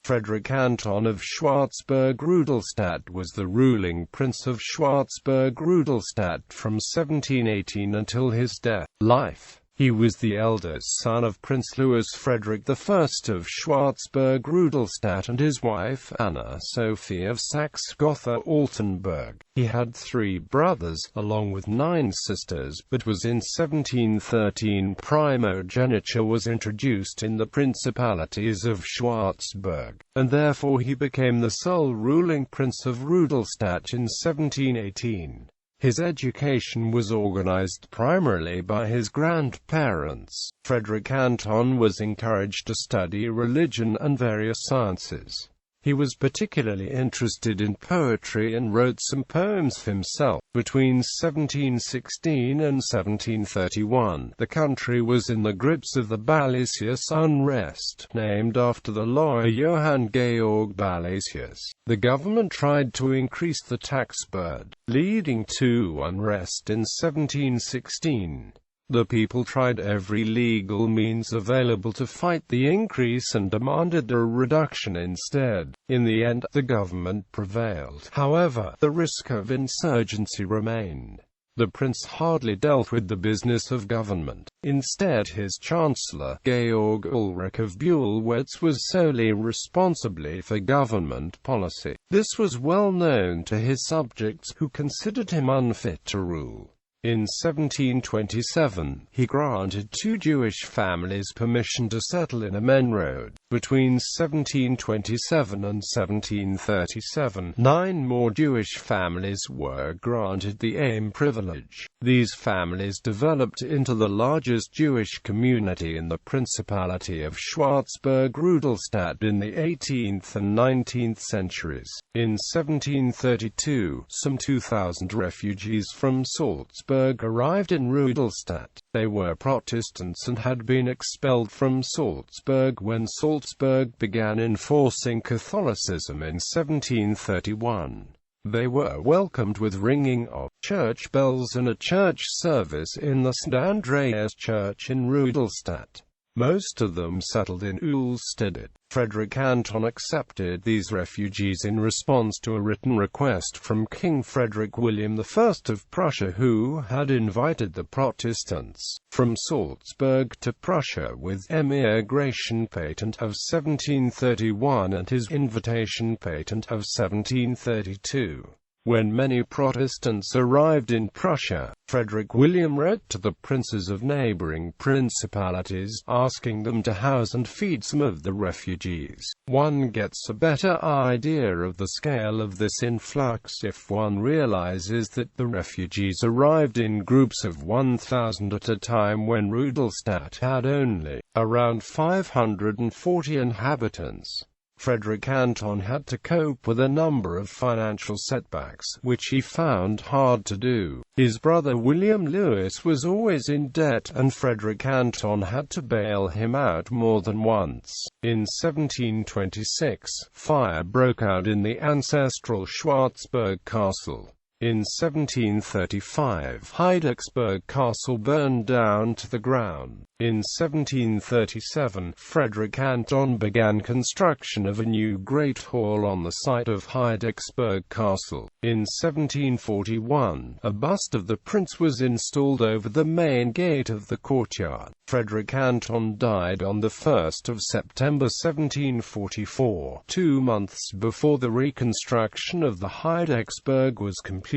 Frederick Anton of Schwarzburg-Rudolstadt was the ruling Prince of Schwarzburg-Rudolstadt from 1718 until his death. Life. He was the eldest son of Prince Louis Frederick I of Schwarzburg-Rudolstadt and his wife Anna Sophie of Saxe-Gotha-Altenburg. He had 3 brothers, along with 9 sisters, but was in 1713 primogeniture was introduced in the principalities of Schwarzburg, and therefore he became the sole ruling Prince of Rudolstadt in 1718. His education was organized primarily by his grandparents. Frederick Anton was encouraged to study religion and various sciences. He was particularly interested in poetry and wrote some poems himself. Between 1716 and 1731, the country was in the grips of the Balasius unrest, named after the lawyer Johann Georg Balasius. The government tried to increase the tax burden, leading to unrest in 1716. The people tried every legal means available to fight the increase and demanded a reduction instead. In the end, the government prevailed. However, the risk of insurgency remained. The prince hardly dealt with the business of government. Instead, his chancellor, Georg Ulrich of Beulwitz, was solely responsible for government policy. This was well known to his subjects, who considered him unfit to rule. In 1727, he granted 2 Jewish families permission to settle in Amenrode. Between 1727 and 1737, 9 more Jewish families were granted the Aim privilege. These families developed into the largest Jewish community in the Principality of Schwarzburg-Rudolstadt in the 18th and 19th centuries. In 1732, some 2,000 refugees from Salzburg arrived in Rudolstadt. They were Protestants and had been expelled from Salzburg when Salzburg began enforcing Catholicism in 1731. They were welcomed with ringing of church bells and a church service in the St. Andreas Church in Rudolstadt. Most of them settled in Ullstedt. Frederick Anton accepted these refugees in response to a written request from King Frederick William I of Prussia, who had invited the Protestants from Salzburg to Prussia with emigration patent of 1731 and his invitation patent of 1732. When many Protestants arrived in Prussia, Frederick William wrote to the princes of neighboring principalities, asking them to house and feed some of the refugees. One gets a better idea of the scale of this influx if one realizes that the refugees arrived in groups of 1,000 at a time when Rudolstadt had only around 540 inhabitants. Frederick Anton had to cope with a number of financial setbacks, which he found hard to do. His brother William Louis was always in debt, and Frederick Anton had to bail him out more than once. In 1726, fire broke out in the ancestral Schwarzburg castle. In 1735, Heidecksburg Castle burned down to the ground. In 1737, Frederick Anton began construction of a new Great Hall on the site of Heidecksburg Castle. In 1741, a bust of the prince was installed over the main gate of the courtyard. Frederick Anton died on the 1st of September 1744, 2 months before the reconstruction of the Heidecksburg was completed.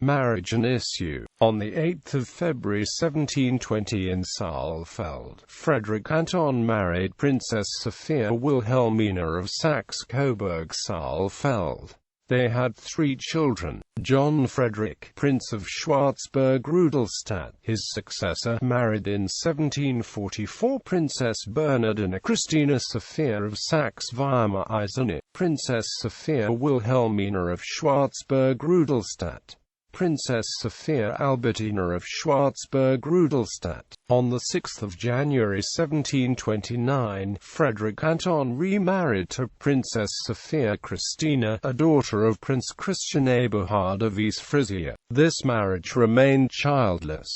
Marriage and issue. On the 8th of February 1720 in Saalfeld, Frederick Anton married Princess Sophia Wilhelmina of Saxe-Coburg-Saalfeld. They had 3 children: John Frederick, Prince of Schwarzburg-Rudolstadt. His successor married in 1744 Princess Bernardina Christina Sophia of Saxe-Weimar-Eisenach, Princess Sophia Wilhelmina of Schwarzburg-Rudolstadt. Princess Sophia Albertina of Schwarzburg-Rudolstadt. On 6 January 1729, Frederick Anton remarried to Princess Sophia Christina, a daughter of Prince Christian Eberhard of East Frisia. This marriage remained childless.